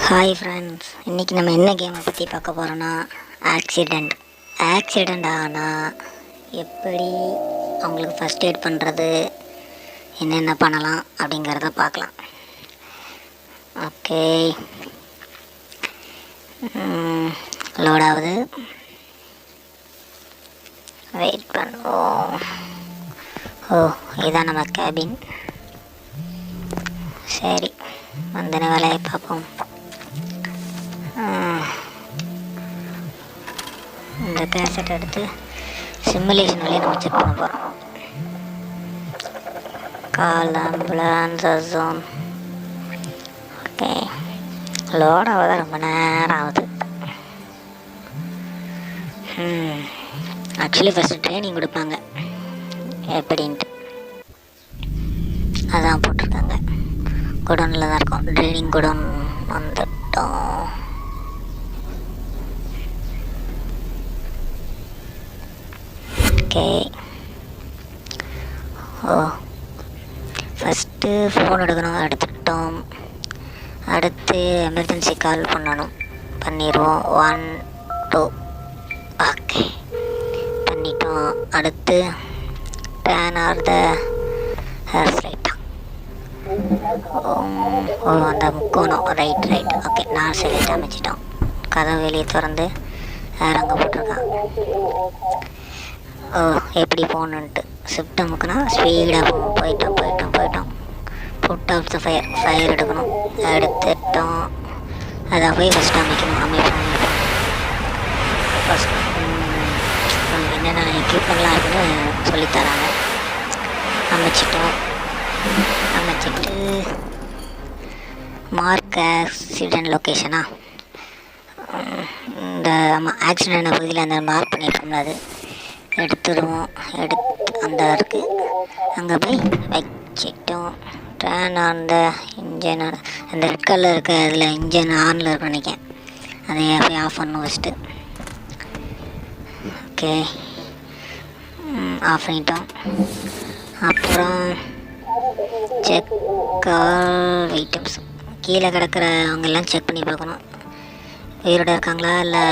Hi friends, இன்றைக்கி நம்ம என்ன கேமை பற்றி பார்க்க போகிறோன்னா ஆக்சிடெண்ட் ஆனால் எப்படி அவங்களுக்கு ஃபஸ்ட் எய்ட் பண்ணுறது, என்னென்ன பண்ணலாம் அப்படிங்கிறத பார்க்கலாம். ஓகே, லோட் ஆகுது, வெயிட் பண்ணுவோம். இதுதான் நம்ம கேபின். சரி, வந்தன வேலையை பார்ப்போம். இந்த கேசட் எடுத்து சிமுலேஷன் வழியை நம்ம செக் பண்ண போகிறோம். கால் ஆம்புலன்ஸ் ஜோன். ஓகே, லோட் ஆகுது, ரொம்ப நேரம் ஆகுது. ஆக்சுவலி ஃபஸ்ட்டு ட்ரைனிங் கொடுப்பாங்க எப்படின்ட்டு, அதான் போட்டிருக்காங்க. குடோனில் தான் இருக்கும். ட்ரைனிங் குடோன் வந்துட்டோம். ஓகே, ஃபஸ்ட்டு ஃபோன் எடுக்கணும், எடுத்துக்கிட்டோம். அடுத்து எமர்ஜென்சி கால் பண்ணணும், பண்ணிடுவோம். 1 2 ஓகே, பண்ணிட்டோம். அடுத்து டேன் ஆர் த ஹேர் லைட்டா, அந்த முக்கோணம் ரைட். ஓகே, நான் செலக்ட் அமைச்சிட்டோம். கதவு வெளியே திறந்து வேறு அங்கே போட்டிருக்கான். எப்படி போகணுன்ட்டு ஷிஃப்ட் அமுக்குனா ஸ்பீடாக போயிட்டோம். புட் ஆஃப் த ஃபயர் எடுக்கணும், எடுத்துட்டோம். அதை போய் ஃபஸ்ட்டு அமைப்போம். ஃபஸ்ட் என்னென்ன எக்யூப்மெண்ட்லாம் இருக்குன்னு சொல்லித்தராங்க. அமைச்சிட்டு மார்க் ஆக்சிடென்ட் லொக்கேஷனா, இந்த ஆக்சிடென்ட் பகுதியில் அந்த மார்க் பண்ணியிருக்கோம்ல, அது எடுத்துடுவோம். அந்த இருக்குது, அங்கே போய் வச்சிட்டோம். டேன் ஆன் த இன்ஜின், அந்த ரெட் கலர் இருக்க அதில் இன்ஜின் ஆனில் இருக்குன்னு நினைக்கிறேன். அதை போய் ஆஃப் பண்ணணும் ஃபஸ்ட்டு. ஓகே, ஆஃப் பண்ணிட்டோம். அப்புறம் செக் ஆல் ஐட்டம்ஸ், கீழே கிடக்கிறவங்கெல்லாம் செக் பண்ணி பார்க்கணும். உயிரோட இருக்காங்களா இல்லை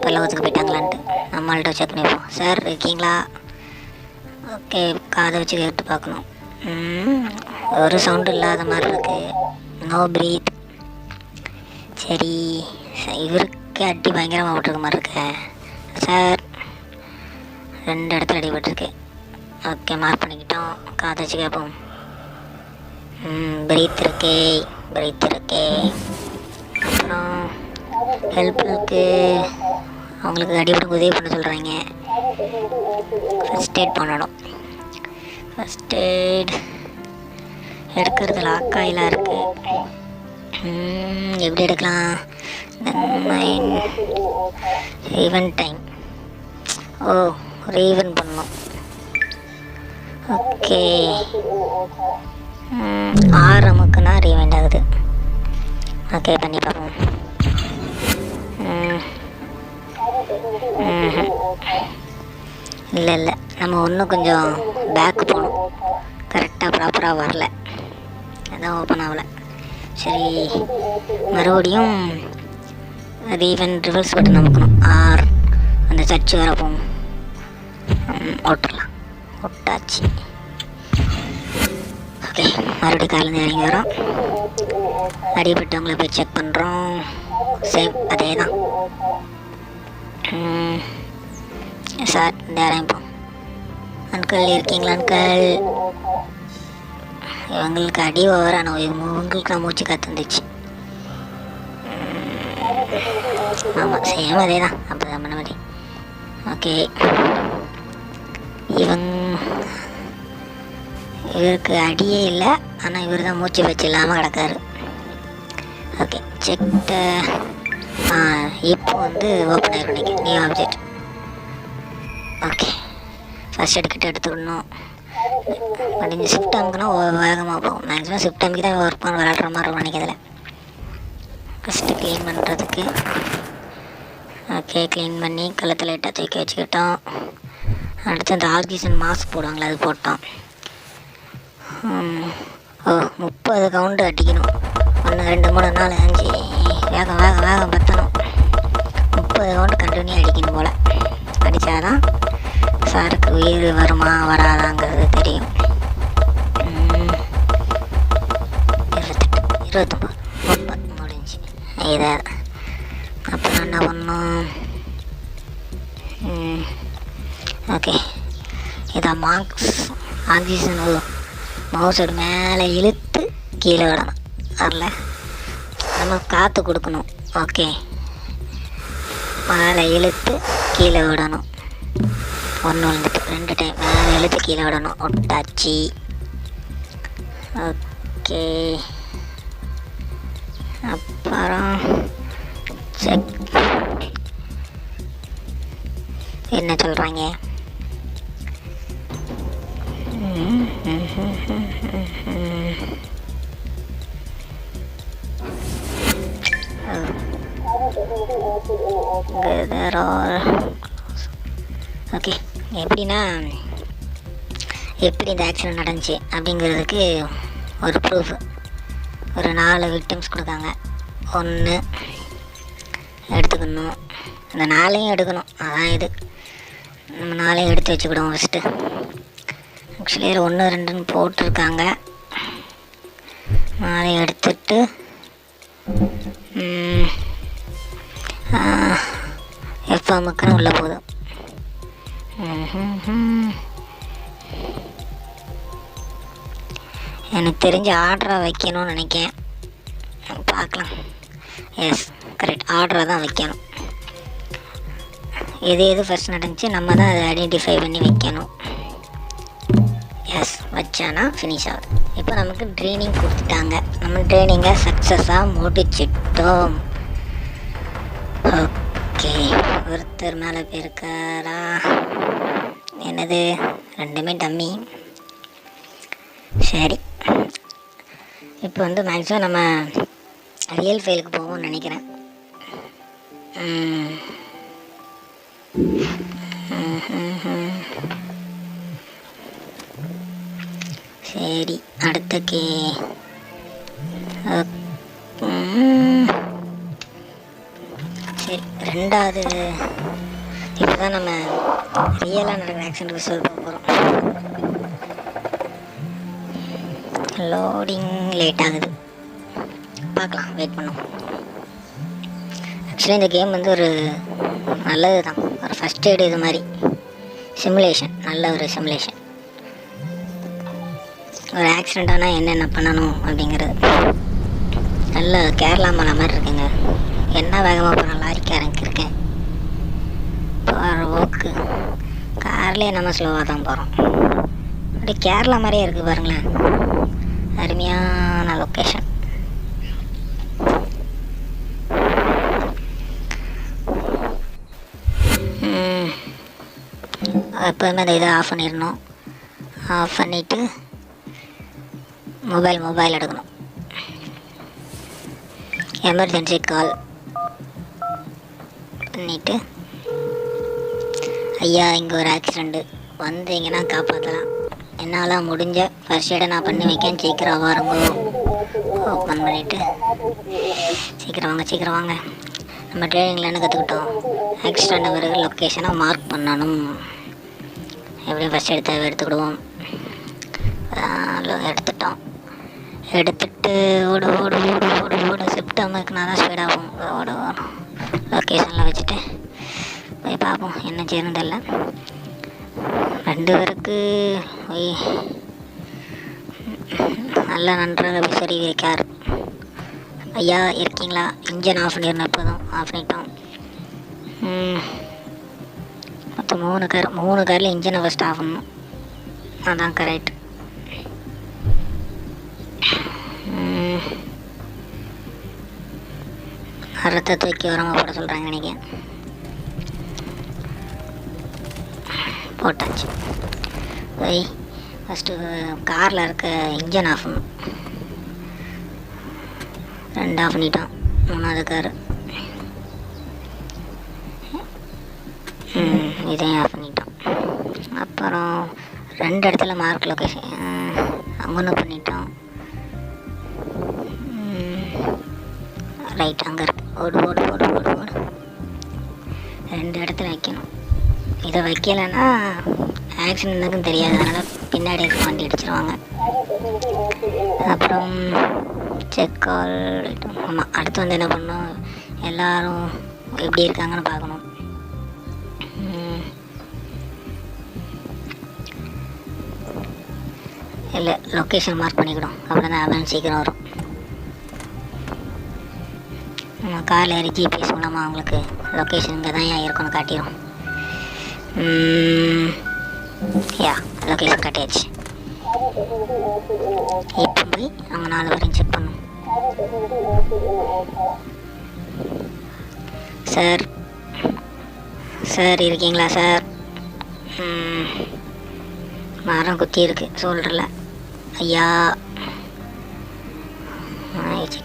பல்லவத்துக்கு போயிட்டாங்களான்ட்டு நம்மள்கிட்ட செக் பண்ணிப்போம். சார் இருக்கீங்களா? ஓகே, காதை வச்சு கேட்டு பார்க்கணும். ஒரு சவுண்டு இல்லாத மாதிரி இருக்குது. No breath. சரி, இவருக்கு அடி பயங்கரமாக விட்டுருக்க மாதிரி இருக்கு. சார் 2 இடத்துல அடிபட்டுருக்கு. ஓகே, மார்க் பண்ணிக்கிட்டோம். காதை வச்சு கேட்போம். பிரீத் இருக்கே. அப்புறம் ஹெல்ப்புக்கு அவங்களுக்கு அடிபட்டு உதவி பண்ண சொல்கிறாங்க. ஃபஸ்ட் எய்ட் பண்ணணும். ஃபஸ்ட் எய்ட் எடுக்கிறது லாக்காயிலாம் இருக்குது. எப்படி எடுக்கலாம்? ரீவன் டைம். ரீவன் பண்ணணும். ஓகே, 6 அமுக்குனா ரீவைண்ட் ஆகுது. ஓகே, பண்ணி பார்ப்போம். இல்லை நம்ம இன்னும் கொஞ்சம் பேக்கு போகணும். கரெக்டாக ப்ராப்பராக வரல, அதான் ஓப்பன் ஆகலை. சரி, மறுபடியும் ரிவர்ஸ் பட்டன் நமக்கணும். அந்த சர்ச் வர போகும். ஒட்டாச்சு. ஓகே, மறுபடியும் காலேருந்து இறங்கி வரோம். அடிபட்டவங்களை போய் செக் பண்ணுறோம். சேம் அதே தான். சார் இந்த இறங்கிப்போம். அங்கிள் இருக்கீங்களா? அங்கிள், இவங்களுக்கு அடி ஓவரான இவங்களுக்கு நான் மூச்சு காத்துந்துச்சு. ஆமாம், சேம் அதே தான். அப்போ தான் பண்ண மாதிரி. ஓகே, இவருக்கு அடியே இல்லை, ஆனால் இவர் தான் மூச்சு வச்சு இல்லாமல் கிடக்காரு. ஓகே, செக்ட இப்போ ஓப்பன் ஆகிருக்கும் new object. Okay, first aid எடுத்துக்கணும். முடிஞ்சு ஷிஃப்ட் அமுக்குனா வேகமாக போகும். மேக்ஸிமம் ஷிஃப்ட் அமுக்கி தான் ஒர்க் பண்ண விளாட்ற மாதிரி இருக்கும் நினைக்கிறதுல. ஃபஸ்ட்டு க்ளீன் பண்ணுறதுக்கு. ஓகே, க்ளீன் பண்ணி கழுத்தில் லைட்டாக தூக்கி வச்சுக்கிட்டோம். அடுத்து அந்த ஆக்சிஜன் மாஸ்க் போடுவாங்களே, அது போட்டோம். 30 கவுண்டு அடிக்கணும். 1 2 3 4 5 வேகம் வேகம் வேகம் பற்றணும். 30 ரவுண்டு கண்டினியூ அடிக்கணும் போல். அடித்தாதான் சாருக்கு உயிர் வருமா வராதாங்கிறது தெரியும். 28, 29, 30 முடிஞ்சு. இதை அப்புறம் என்ன பண்ணணும்? ஓகே, இதை ஆக்சிஜன் மவுசோடு மேலே இழுத்து கீழே விடணும். அதில் நம்ம காற்று கொடுக்கணும். ஓகே, மேலே இழுத்து கீழே விடணும். ஒன்று விழுந்துட்டு 2 டைம் மேலே இழுத்து கீழே விடணும். ஒட்டாச்சி. ஓகே, அப்புறம் செக் என்ன சொல்கிறாங்க? ஓகே, எப்படின்னா எப்படி இந்த ஆக்சிடென்ட் நடந்துச்சு அப்படிங்கிறதுக்கு ஒரு ப்ரூஃப். ஒரு 4 விக்டிம்ஸ் கொடுக்காங்க. 1 எடுத்துக்கணும். இந்த 4ஐயும் எடுக்கணும். அதான் இது. நம்ம 4ஐயும் எடுத்து வச்சுக்கிடுவோம் ஃபஸ்ட்டு. ஆக்சுவலி 1 2ன்னு போட்டிருக்காங்க. 4ஐயும் எடுத்துட்டு எஃப்எம்முக்குன்னு உள்ளே போதும். எனக்கு தெரிஞ்ச ஆர்டராக வைக்கணும்னு நினைக்கிறேன். பார்க்கலாம். எஸ், கரெக்ட், ஆர்டராக தான் வைக்கணும். எது ஃபஸ்ட் நடந்துச்சு நம்ம தான் அதை ஐடென்டிஃபை பண்ணி வைக்கணும். எஸ், வச்சானா ஃபினிஷ் ஆகுது. இப்போ நமக்கு ட்ரைனிங் கொடுத்துட்டாங்க. நம்ம ட்ரைனிங்கை சக்ஸஸாக முடிச்சிட்டோம். ஓகே, ஒருத்தர் மேலே போயிருக்காரா? என்னது, 2மே டம்மி. சரி, இப்போ வந்து மேக்ஸிமம் நம்ம ரியல் ஃபைலுக்கு போவோம்னு நினைக்கிறேன். சரி, அடுத்த சரி, 2வது இப்போ தான் நம்ம ரியலாக நடக்கிற ஆக்சிடென்ட் ரிசல்ட் பார்க்க போகிறோம். லோடிங் லேட் ஆகுது, பார்க்கலாம், வெயிட் பண்ணும். ஆக்சுவலி இந்த கேம் வந்து ஒரு நல்லது தான். ஒரு ஃபஸ்ட் எய்டு இது மாதிரி சிமுலேஷன், நல்ல ஒரு சிமுலேஷன். ஒரு ஆக்சிடெண்ட் ஆனால் என்னென்ன பண்ணணும் அப்படிங்கிறது. நல்ல கேரளா மலை மாதிரி இருக்குங்க. என்ன வேகமாக போகிறோம், லாரிக்காரங்க இருக்கேன். போகிற ஓக்கு கார்லேயே நம்ம ஸ்லோவாக தான் போகிறோம். அப்படியே கேரளா மாதிரியே இருக்குது பாருங்களேன். அருமையான லொக்கேஷன். எப்போதுமே அந்த இதை ஆஃப் பண்ணிடணும். ஆஃப் பண்ணிவிட்டு மொபைல் எடுக்கணும். எமர்ஜென்சி கால் பண்ணிவிட்டு, ஐயா இங்கே ஒரு ஆக்சிடெண்ட்டு, வந்தீங்கன்னா காப்பாற்றலாம், என்னால் முடிஞ்ச ஃபர்ஸ்ட் எய்டை நான் பண்ணி வைக்கேன், சீக்கிரம் வாருங்க. ஓப்பன் பண்ணிவிட்டு சீக்கிரம் வாங்க. நம்ம ட்ரைனிங்கில் என்ன கற்றுக்கிட்டோம்? ஆக்சிடெண்ட் பிறகு லொக்கேஷனை மார்க் பண்ணணும். எப்படியும் ஃபர்ஸ்ட் எய்டு தேவை எடுத்துக்கிடுவோம். எடுத்துட்டோம். எடுத்துட்டு ஓடு ஷிஃப்ட் அமைக்குனா தான் ஸ்பீடாகும். ஓடு லொக்கேஷனில் வச்சுட்டு போய் பார்ப்போம் என்ன செய்யணும் தெரியல. 2 பேருக்கு நல்லா நன்றாக விசாரி வைக்கார். ஐயா இருக்கீங்களா? இன்ஜின் ஆஃப் பண்ணிடணும். எப்போதும் ஆஃப் பண்ணிட்டோம். மொத்தம் 3 காரில் இன்ஜினை ஃபஸ்ட் ஆஃப் பண்ணணும். அதான் கரெக்ட். ரத்தத்தை தூக்கி உரமாக போட சொல்கிறாங்க நினைக்கிறேன். போட்டாச்சு. போய் ஃபஸ்ட்டு காரில் இருக்க இன்ஜின் ஆஃப் பண்ணணும். 2 ஆஃப் பண்ணிட்டோம். 3வது காரு இதையும் ஆஃப் பண்ணிட்டோம். அப்புறம் 2 இடத்துல மார்க் லொக்கேஷன் அங்கே பண்ணிட்டோம். ரைட் அங்கே இருக்கு. ஓடு ஓடு ஓடு ஓடு ஓடு. 2 இடத்துல வைக்கணும். இதை வைக்கலைன்னா ஆக்சிடென்ட் இருக்குன்னு தெரியாது, அதனால் பின்னாடி இருக்க வண்டி அடிச்சிருவாங்க. அப்புறம் செக் ஆல். ஆமாம், அடுத்து வந்து என்ன பண்ணணும், எல்லோரும் எப்படி இருக்காங்கன்னு பார்க்கணும். இல்லை, லொக்கேஷன் மார்க் பண்ணிக்கிடும், அப்படின்னா அவன் சீக்கிரம் வரும். நம்ம காரில் ஏறி ஜிபிஎஸ் மூலமாக அவங்களுக்கு லொக்கேஷன் இங்கே தான் ஏன் இருக்குன்னு காட்டிடும். யா, லொக்கேஷன் காட்டியாச்சு. இப்போ போய் அவங்க 4 வரையும் செக் பண்ணும். சார் சார் இருக்கீங்களா சார்? மரம் குத்தி இருக்கு சொல்கிறல ஐயா.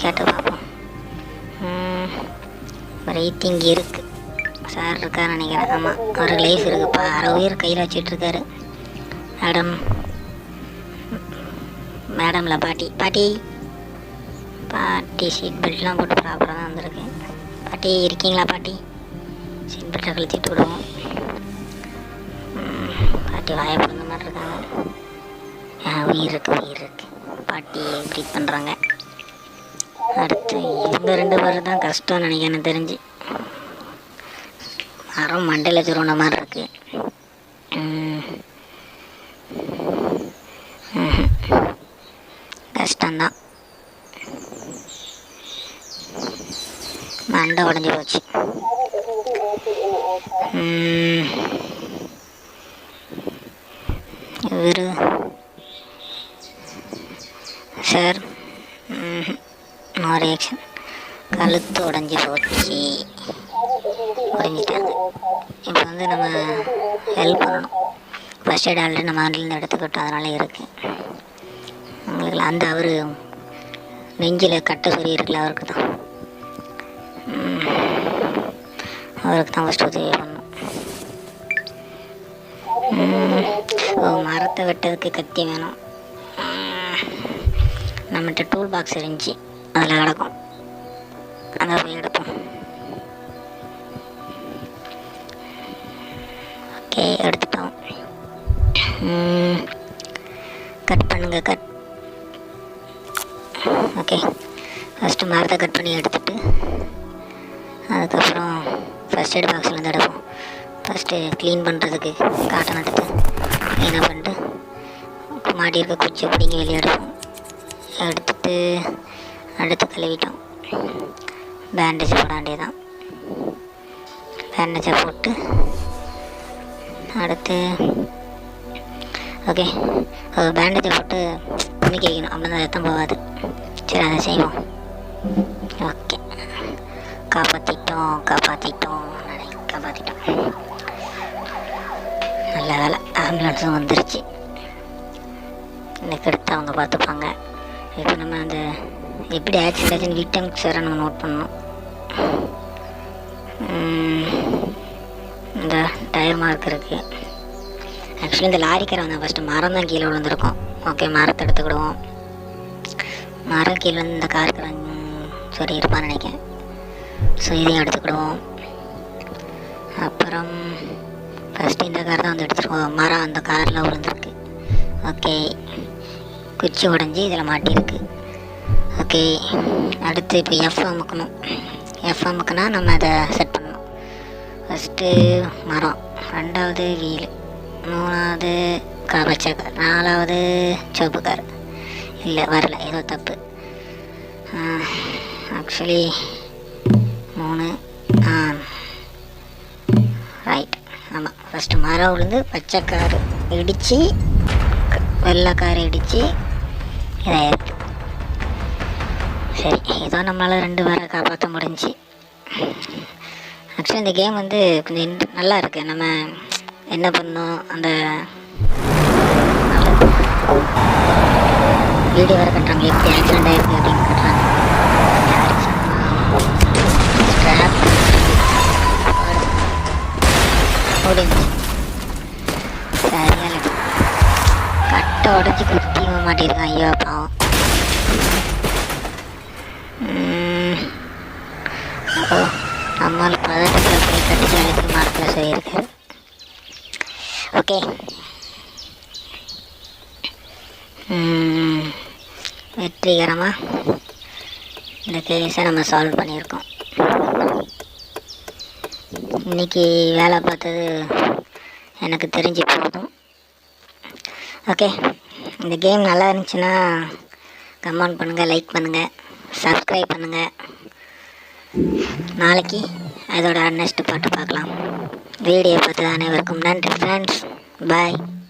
கேட்டு பார்ப்போம். பிரீத்திங் இருக்குது. சார் இருக்கான்னு நினைக்கிறேன். ஆமாம், ஒரு லைஃப் இருக்குப்பா. 6 உயிர் கையில் வச்சிட்ருக்காரு. மேடமில் பாட்டி பாட்டி பாட்டி சீட் பெல்ட்லாம் போட்டு ப்ராப்பராக தான் வந்திருக்கு. பாட்டி இருக்கீங்களா பாட்டி? சீட் பெல்ட்டை கழிச்சிட்டு விடுவோம். பாட்டி வாயப்படுந்த மாதிரி இருக்காங்க. உயிர் இருக்கு. பாட்டி ப்ரீத் பண்ணுறாங்க. அடுத்து இவங்க 2 பேர் தான் கஷ்டம்னு நினைக்கிறேன் தெரிஞ்சு. மரம் மண்டையில் திருவண்ண மாதிரி இருக்கு. கஷ்டம்தான். மண்டை உடஞ்சி போச்சு. இவர் சார் நோ ரியாக்ஷன். கழுத்து உடஞ்சி போச்சு. உடஞ்சிட்டாங்க. இப்போ வந்து நம்ம ஹெல்ப் பண்ணணும். ஃபஸ்ட் எய்ட் ஆல்ரெடி நம்ம வண்டிலேருந்து எடுத்துக்கிட்டோம், அதனால இருக்குது உங்களுக்கு. அந்த அவர் நெஞ்சில் கட்ட சொறி இருக்குல்ல, அவருக்கு தான் ஃபஸ்ட்டு உதவி பண்ணணும். மரத்தை வெட்டதுக்கு கத்தி வேணும். நம்மகிட்ட டூல் பாக்ஸ் இருந்துச்சு, அதில் கிடக்கும். அதை போய் எடுப்போம். ஓகே, எடுத்துட்டோம். கட் பண்ணுங்க. ஓகே, ஃபஸ்ட்டு மரத்தை கட் பண்ணி எடுத்துட்டு அதுக்கப்புறம் ஃபஸ்ட் எய்ட் பாக்ஸ்லேருந்து எடுப்போம். ஃபஸ்ட்டு க்ளீன் பண்ணுறதுக்கு காட்டன் எடுத்து க்ளீனாக பண்ணிட்டு மாட்டி இருக்க குச்சியை பிடிங்கி வெளியே எடுப்போம். எடுத்துட்டு அடுத்து கழுவிட்டோம். பேண்டேஜ் போட வேண்டியதான். பேண்டேஜை போட்டு அடுத்து ஓகே பேண்டேஜை போட்டு துணிக்க வைக்கணும், அப்படி தான் ரத்தம் போகாது. சரி, அதை செய்வோம். ஓகே, காப்பாற்றிட்டோம். நல்ல வேலை, ஆம்புலன்ஸும் வந்துருச்சு. இன்னைக்கு எடுத்து அவங்க பார்த்துப்பாங்க. இப்போ நம்ம அந்த எப்படி ஆக்சிடென்ட் விக்டிம்ஸ் வேறு நம்ம நோட் பண்ணணும். இந்த டயர் மார்க் இருக்குது. ஆக்சுவலி இந்த லாரிக்கார வந்து ஃபஸ்ட்டு மரம் தான் கீழே விழுந்திருக்கும். ஓகே, மரத்தை எடுத்துக்கிடுவோம். மரம் கீழே வந்து இந்த காருக்கு சொல்லி இருப்பான்னு நினைக்கிறேன். ஸோ இதையும் எடுத்துக்கிடுவோம். அப்புறம் ஃபஸ்ட்டு இந்த கார் தான் வந்து எடுத்துருவோம். மரம் அந்த காரில் விழுந்திருக்கு. ஓகே, குச்சி உடஞ்சி இதில் மாட்டியிருக்கு. ஓகே, அடுத்து இப்போ எஃப் அமுக்கணும். எஃப் அமுக்குனா நம்ம அதை செட் பண்ணணும். ஃபஸ்ட்டு மரம், 2வது வீல், 3வது பச்சை கார், 4வது சிவப்பு கார். இல்லை, வரல, ஏதோ தப்பு. Actually 3 right. ஆமாம், ஃபஸ்ட்டு மரம் விழுந்து பச்சை கார் இடித்து வெள்ளை கார் இடித்து இதாயிருக்கு. சரி, ஏதோ நம்மளால் 2 பேரை காப்பாற்ற முடிஞ்சு. ஆக்சுவலி இந்த கேம் வந்து கொஞ்சம் நல்லா இருக்குது. நம்ம என்ன பண்ணோம், அந்த வீடியோ வேறு கட்டுறாங்க, எப்படி ஆக்சிடெண்ட் ஆகிருக்கு அப்படின்னு கட்டுறாங்க. ஸ்ட்ராப் முடிஞ்சு சரியாக கட்டை உடச்சி குத்தியும் மாட்டியிருக்கான். ஐயோ பாவம். ஓ, நம்மால் பதட்டத்தில் போய் கட்டிச்சு அழைத்து மரத்தில் சொல்லியிருக்கு. ஓகே, வெற்றிகரமாக இந்த கேஸை நம்ம சால்வ் பண்ணியிருக்கோம். இன்றைக்கி வேலை பார்த்தது எனக்கு தெரிஞ்சு போதும். ஓகே, இந்த கேம் நல்லா இருந்துச்சுன்னா கமெண்ட் பண்ணுங்கள், லைக் பண்ணுங்கள், சப்ஸ்கிரைப் பண்ணுங்கள். நாளைக்கு அதோட நெக்ஸ்ட் பாட்டு பார்க்கலாம். வீடியோ பார்த்தது அனைவருக்கும் நன்றி ஃப்ரெண்ட்ஸ். பாய்.